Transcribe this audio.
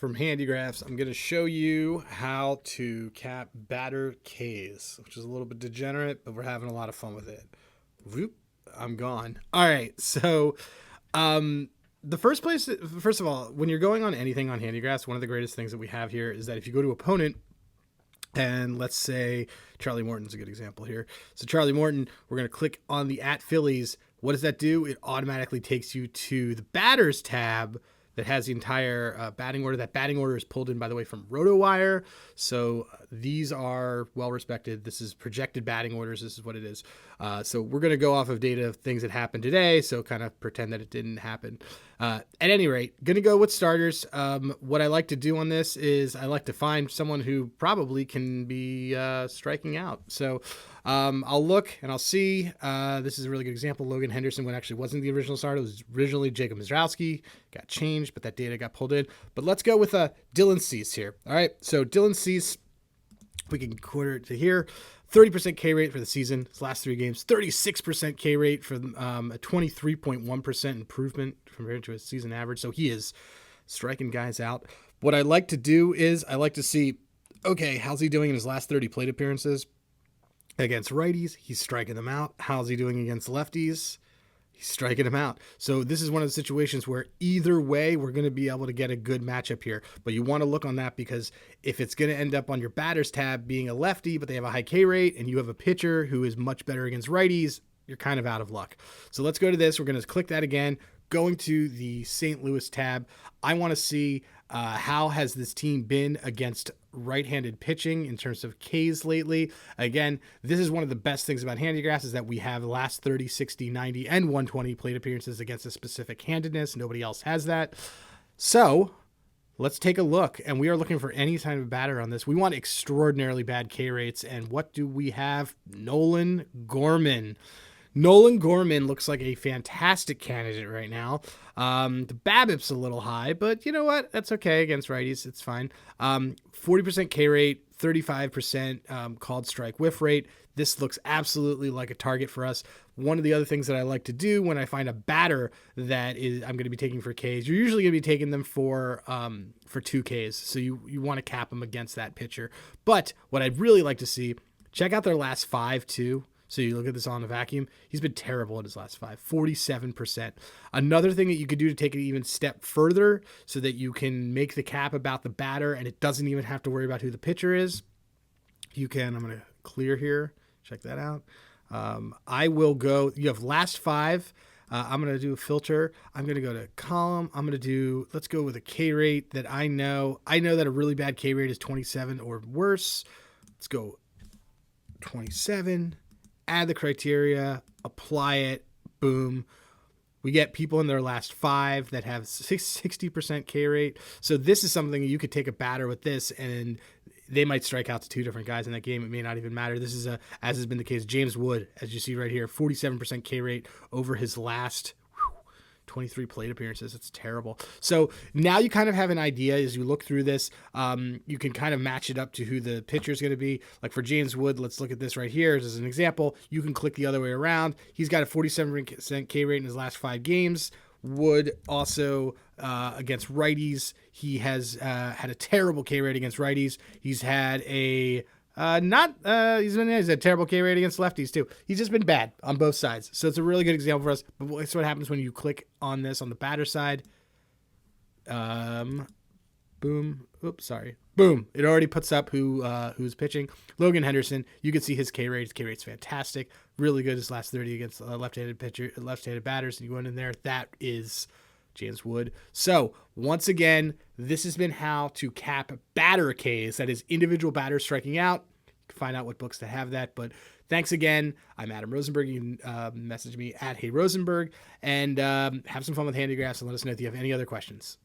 From Handigraphs, I'm going to show you how to cap batter Ks, which is a little bit degenerate, but we're having a lot of fun with it. Whoop, I'm gone. All right, so first of all, when you're going on anything on Handigraphs, one of the greatest things that we have here is that if you go to opponent, and let's say Charlie Morton's a good example here. So Charlie Morton, we're going to click on the @Phillies. What does that do? It automatically takes you to the batters tab that has the entire batting order. That batting order is pulled in, by the way, from RotoWire. So these are well respected. This is projected batting orders. This is what it is. So we're going to go off of data of things that happened today. So kind of pretend that it didn't happen. At any rate, going to go with starters. What I like to do on this is I like to find someone who probably can be striking out. So I'll look and I'll see. This is a really good example. Logan Henderson, when actually wasn't the original starter, it was originally Jacob Mizrowski. Got changed, but that data got pulled in. But let's go with Dylan Cease here. All right, so Dylan Cease, we can quarter it to here. 30% K rate for the season. His last 3 games, 36% K rate for a 23.1% improvement compared to his season average. So he is striking guys out. What I like to do is I like to see, okay, how's he doing in his last 30 plate appearances? Against righties, he's striking them out. How's he doing against lefties? He's striking them out. So this is one of the situations where either way, we're going to be able to get a good matchup here. But you want to look on that because if it's going to end up on your batters tab being a lefty, but they have a high K rate and you have a pitcher who is much better against righties, you're kind of out of luck. So let's go to this. We're going to click that again. Going to the St. Louis tab, I want to see how has this team been against right-handed pitching in terms of Ks lately. Again, this is one of the best things about Handigraphs is that we have the last 30, 60, 90, and 120 plate appearances against a specific handedness. Nobody else has that. So let's take a look, and we are looking for any kind of batter on this. We want extraordinarily bad K rates, and what do we have? Nolan Gorman. Nolan Gorman looks like a fantastic candidate right now. The BABIP's a little high, but you know what? That's okay against righties. It's fine. 40% K rate, 35% called strike whiff rate. This looks absolutely like a target for us. One of the other things that I like to do when I find a batter that is I'm going to be taking for Ks, you're usually going to be taking them for 2 Ks. So you want to cap them against that pitcher. But what I'd really like to see, check out their last 5 too. So you look at this on the vacuum, he's been terrible in his last 5, 47%. Another thing that you could do to take it even step further so that you can make the cap about the batter and it doesn't even have to worry about who the pitcher is. I'm going to clear here. Check that out. I will go, you have last 5. I'm going to do a filter. I'm going to go to column. Let's go with a K rate that I know. I know that a really bad K rate is 27 or worse. Let's go 27. Add the criteria, apply it, boom. We get people in their last 5 that have 60% K rate. So this is something you could take a batter with this and they might strike out to 2 different guys in that game. It may not even matter. This is as has been the case, James Wood, as you see right here, 47% K rate over his last 23 plate appearances. It's terrible. So now you kind of have an idea as you look through this. You can kind of match it up to who the pitcher is going to be. Like for James Wood, let's look at this right here as an example. You can click the other way around. He's got a 47% K rate in his last 5 games. Wood also against righties. He has had a terrible K rate against righties. He's had a he's had a terrible K rate against lefties too. He's just been bad on both sides. So it's a really good example for us. But that's what happens when you click on this on the batter side. Boom. Oops, sorry. Boom. It already puts up who's pitching. Logan Henderson. You can see his K rate. His K rate's fantastic. Really good his last 30 against left-handed batters. And you went in there. That is James Wood. So once again, this has been how to cap batter Ks. That is individual batters striking out. You can find out what books to have that. But thanks again. I'm Adam Rosenberg. You can message me at Hey Rosenberg and have some fun with Handigraphs and let us know if you have any other questions.